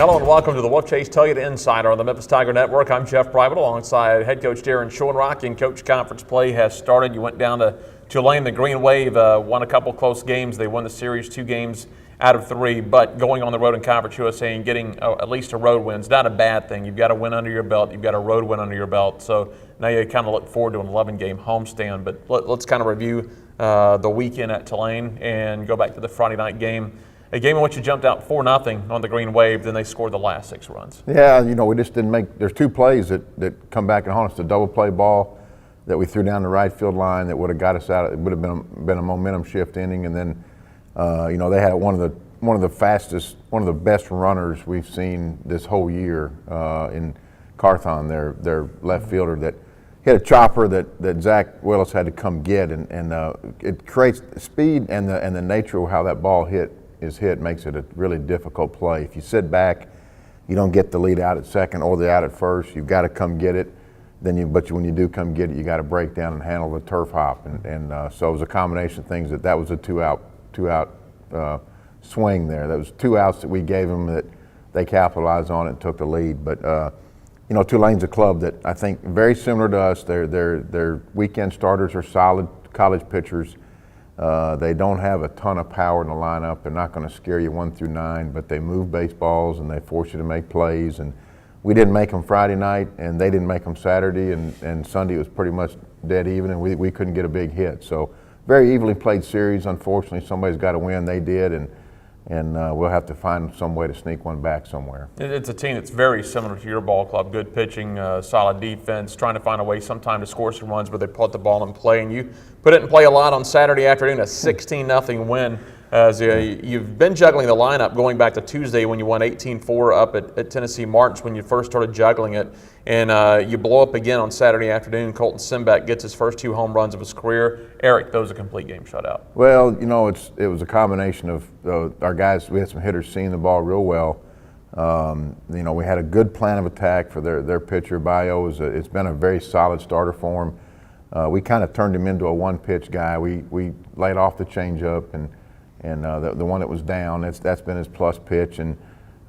Hello and welcome to the Wolfchase Toyota Insider on the Memphis Tiger Network. I'm Jeff Brightwell alongside head coach Daron Schoenrock, and coach conference play has started. You went down to Tulane, the Green Wave, won a couple close games. They won the series 2 games out of 3, but going on the road in Conference USA and getting at least a road win is not a bad thing. You've got a win under your belt. You've got a road win under your belt. So now you kind of look forward to an 11-game homestand. But let's kind of review the weekend at Tulane and go back to the Friday night game. A game in which you jumped out 4-0 on the Green Wave, then they scored the last 6 runs. Yeah, we just didn't make – there's 2 plays that come back and haunt us. The double play ball that we threw down the right field line that would have got us out. It would have been a momentum shift inning. And then, they had one of the fastest, one of the best runners we've seen this whole year in Carthon, their left fielder, that hit a chopper that Zach Willis had to come get. And it creates speed and the nature of how that ball is hit makes it a really difficult play. If you sit back, you don't get the lead out at second or the out at first. You've got to come get it. But when you do come get it, you got to break down and handle the turf hop. So it was a combination of things that was a two out swing there. That was 2 outs that we gave them that they capitalized on it and took the lead. But Tulane's a club that I think very similar to us. Their weekend starters are solid college pitchers. They don't have a ton of power in the lineup. They're not going to scare you 1 through 9, but they move baseballs and they force you to make plays. And we didn't make them Friday night, and they didn't make them Saturday, and Sunday was pretty much dead even, and we couldn't get a big hit. So very evenly played series. Unfortunately, somebody's got to win. They did, and we'll have to find some way to sneak one back somewhere. It's a team that's very similar to your ball club. Good pitching, solid defense, trying to find a way sometime to score some runs, but they put the ball in play. And you put it in play a lot on Saturday afternoon, a 16-0 win. As you've been juggling the lineup going back to Tuesday when you won 18-4 up at Tennessee March when you first started juggling it. And you blow up again on Saturday afternoon. Colton Simback gets his first 2 home runs of his career. Eric throws a complete game shutout. Well, it was a combination of our guys. We had some hitters seeing the ball real well. We had a good plan of attack for their pitcher. Bio it's been a very solid starter for him. We kind of turned him into a one-pitch guy. We laid off the changeup and the one that was down, that's been his plus pitch. And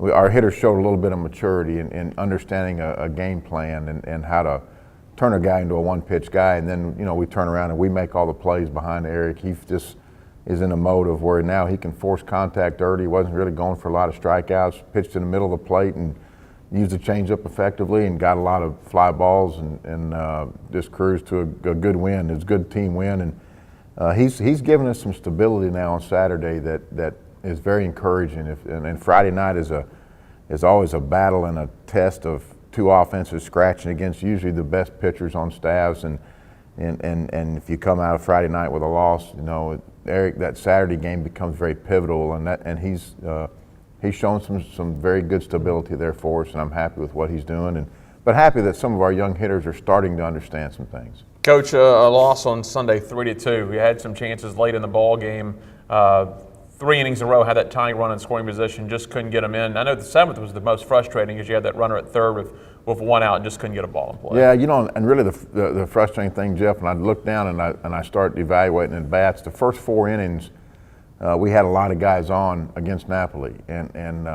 our hitters showed a little bit of maturity in understanding a game plan and how to turn a guy into a one-pitch guy. And then, we turn around and we make all the plays behind Eric. He just is in a mode of where now he can force contact early. He wasn't really going for a lot of strikeouts, pitched in the middle of the plate and used the changeup effectively and got a lot of fly balls and just cruised to a good win. It was a good team win. And he's given us some stability now on Saturday that is very encouraging. And Friday night is always a battle and a test of 2 offenses scratching against usually the best pitchers on staffs. And if you come out of Friday night with a loss, Eric, that Saturday game becomes very pivotal. And he's shown some very good stability there for us. And I'm happy with what he's doing. But happy that some of our young hitters are starting to understand some things. Coach, a loss on Sunday 3-2. We had some chances late in the ball game. 3 innings in a row, had that tying run in scoring position, just couldn't get them in. I know the 7th was the most frustrating because you had that runner at third with 1 out and just couldn't get a ball in play. Yeah, and really the frustrating thing, Jeff, and I look down and I start evaluating at bats. The first 4 innings, we had a lot of guys on against Napoli, and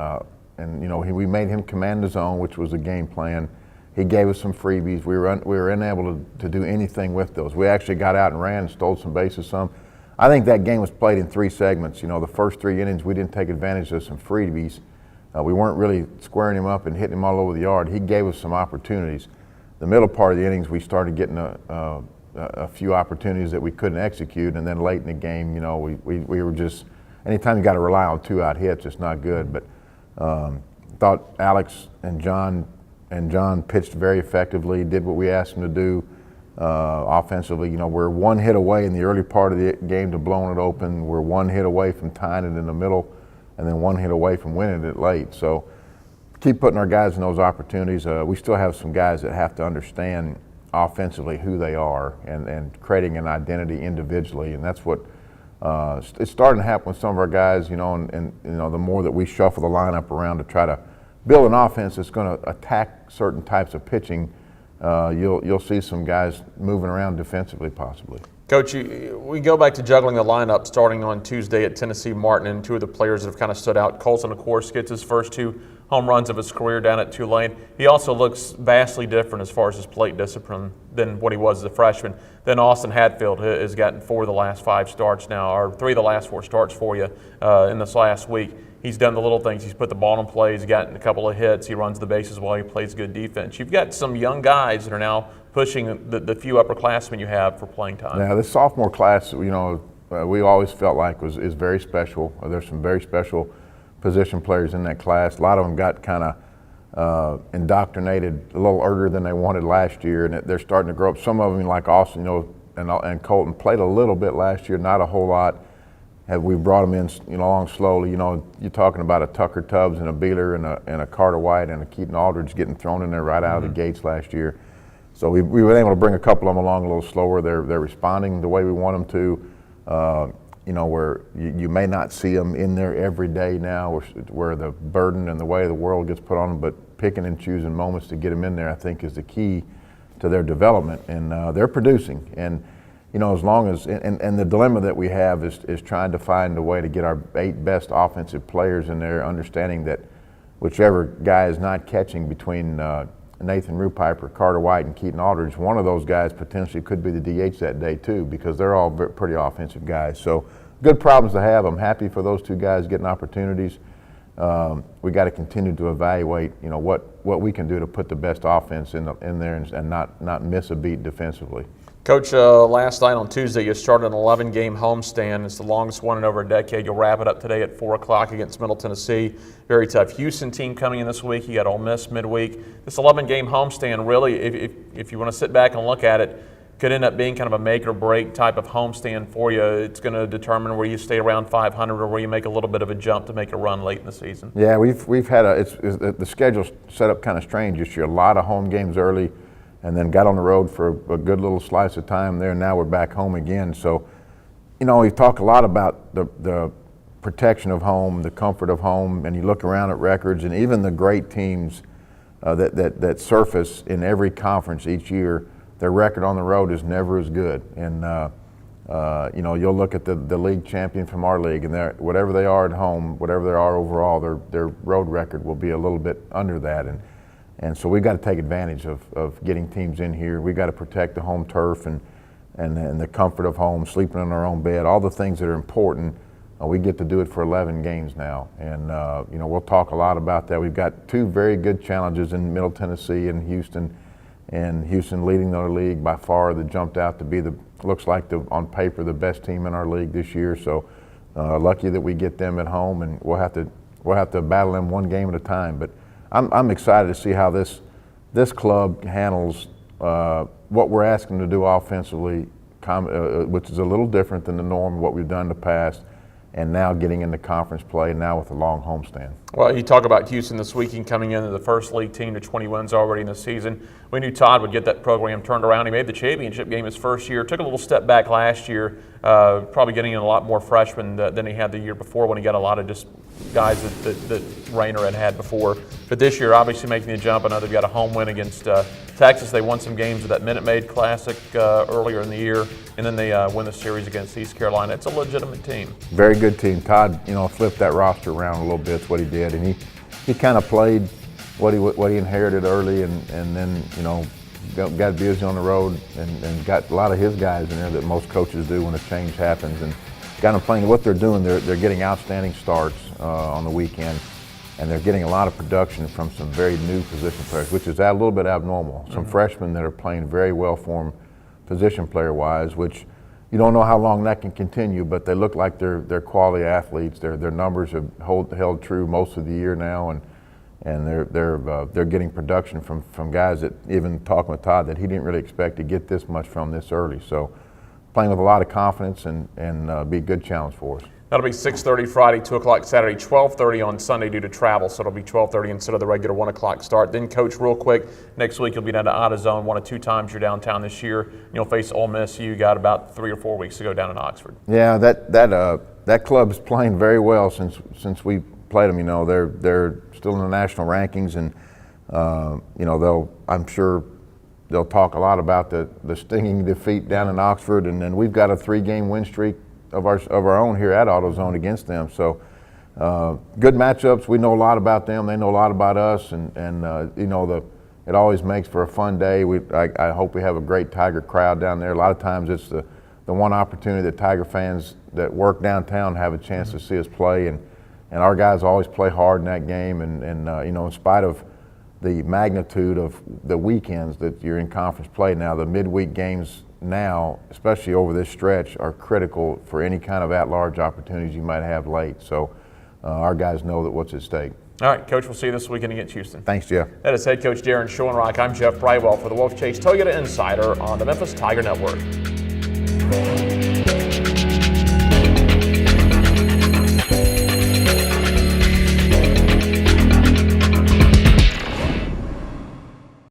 we made him command the zone, which was a game plan. He gave us some freebies. We were unable to do anything with those. We actually got out and ran and stole some bases some. I think that game was played in 3 segments. The first 3 innings we didn't take advantage of some freebies. We weren't really squaring him up and hitting him all over the yard. He gave us some opportunities. The middle part of the innings we started getting a few opportunities that we couldn't execute, and then late in the game, we were just – anytime you got to rely on 2-out hits, it's not good. But thought Alex and John pitched very effectively, did what we asked them to do offensively. We're 1 hit away in the early part of the game to blowing it open. We're 1 hit away from tying it in the middle, and then 1 hit away from winning it late. So keep putting our guys in those opportunities. We still have some guys that have to understand offensively who they are and creating an identity individually, and that's what it's starting to happen with some of our guys, and the more that we shuffle the lineup around to try to build an offense that's going to attack certain types of pitching, you'll see some guys moving around defensively possibly. Coach, we go back to juggling the lineup starting on Tuesday at Tennessee Martin, and 2 of the players that have kind of stood out. Colson, of course, gets his first 2 home runs of his career down at Tulane. He also looks vastly different as far as his plate discipline than what he was as a freshman. Then Austin Hadfield has gotten 4 of the last 5 starts now, or 3 of the last 4 starts for you in this last week. He's done the little things. He's put the ball in play. He's gotten a couple of hits. He runs the bases well. He plays good defense. You've got some young guys that are now pushing the few upperclassmen you have for playing time. Yeah, this sophomore class, we always felt like is very special. There's some very special position players in that class. A lot of them got kind of indoctrinated a little earlier than they wanted last year, and they're starting to grow up. Some of them, like Austin, and Colton, played a little bit last year, not a whole lot. We brought them in, along slowly. You're talking about a Tucker Tubbs and a Beeler and a Carter White and a Keaton Aldridge getting thrown in there right out of the gates last year. So we were able to bring a couple of them along a little slower. They're responding the way we want them to. Where you may not see them in there every day now, where the burden and the way the world gets put on them, but picking and choosing moments to get them in there, I think, is the key to their development. And they're producing. And as long as and the dilemma that we have is trying to find a way to get our 8 best offensive players in there, understanding that whichever guy is not catching between Nathan Rupiper, Carter White, and Keaton Aldridge, one of those guys potentially could be the DH that day too, because they're all pretty offensive guys. So good problems to have. I'm happy for those 2 guys getting opportunities. We got to continue to evaluate, what we can do to put the best offense in there and not miss a beat defensively. Coach, last night on Tuesday, you started an 11-game homestand. It's the longest one in over a decade. You'll wrap it up today at 4 o'clock against Middle Tennessee. Very tough Houston team coming in this week. You got Ole Miss midweek. This 11-game homestand, really, if you want to sit back and look at it, could end up being kind of a make-or-break type of homestand for you. It's going to determine where you stay around 500 or where you make a little bit of a jump to make a run late in the season. Yeah, we've had the schedule's set up kind of strange this year. A lot of home games early, and then got on the road for a good little slice of time there, and now we're back home again. So, we talk a lot about the protection of home, the comfort of home, and you look around at records, and even the great teams that surface in every conference each year, their record on the road is never as good. And, you'll look at the league champion from our league, and whatever they are at home, whatever they are overall, their road record will be a little bit under that. And so we've got to take advantage of getting teams in here. We've got to protect the home turf and the comfort of home, sleeping in our own bed, all the things that are important. We get to do it for 11 games now. And, we'll talk a lot about that. We've got 2 very good challenges in Middle Tennessee and Houston. And Houston leading our league by far, that jumped out to be looks like on paper the best team in our league this year. So lucky that we get them at home, and we'll have to battle them 1 game at a time. But I'm excited to see how this club handles what we're asking them to do offensively, which is a little different than the norm of what we've done in the past, and now getting into conference play, now with a long homestand. Well, you talk about Houston this weekend coming into the first league team to 20 wins already in the season. We knew Todd would get that program turned around. He made the championship game his first year, took a little step back last year, probably getting in a lot more freshmen than he had the year before when he got a lot of just guys that Rayner had before. But this year, obviously making the jump. I know they've got a home win against Texas. They won some games of that Minute Maid Classic earlier in the year, and then they win the series against East Carolina. It's a legitimate team. Very good team. Todd, flipped that roster around a little bit. That's what he did, and he kind of played what he inherited early, and then got busy on the road and got a lot of his guys in there that most coaches do when a change happens, and got them playing. What they're doing, they're getting outstanding starts on the weekend, and they're getting a lot of production from some very new position players, which is a little bit abnormal. Some freshmen that are playing very well for them position player-wise, which you don't know how long that can continue, but they look like they're quality athletes. Their numbers have held true most of the year now, and they're getting production from guys that, even talking with Todd, that he didn't really expect to get this much from this early. So playing with a lot of confidence and be a good challenge for us. That'll be 6:30 Friday, 2 o'clock Saturday, 12:30 on Sunday due to travel, so it'll be 12:30 instead of the regular 1 o'clock start. Then, Coach, real quick, next week you'll be down to Autozone 1 or 2 times. You're downtown this year. You'll face Ole Miss. You got about 3 or 4 weeks to go down in Oxford. Yeah, that club's playing very well since we played them. They're still in the national rankings, and I'm sure they'll talk a lot about the stinging defeat down in Oxford, and then we've got a 3-game win streak of our own here at AutoZone against them. So good matchups. We know a lot about them. They know a lot about us, and you know, it always makes for a fun day. I hope we have a great Tiger crowd down there. A lot of times it's the one opportunity that Tiger fans that work downtown have a chance to see us play, and our guys always play hard in that game, and you know, in spite of the magnitude of the weekends that you're in conference play now, the midweek games now, especially over this stretch, are critical for any kind of at-large opportunities you might have late. So our guys know that what's at stake. All right, Coach, we'll see you this weekend against Houston. Thanks, Jeff. That is head coach Daron Schoenrock. I'm Jeff Brightwell for the Wolfchase Toyota Insider on the Memphis Tiger Network.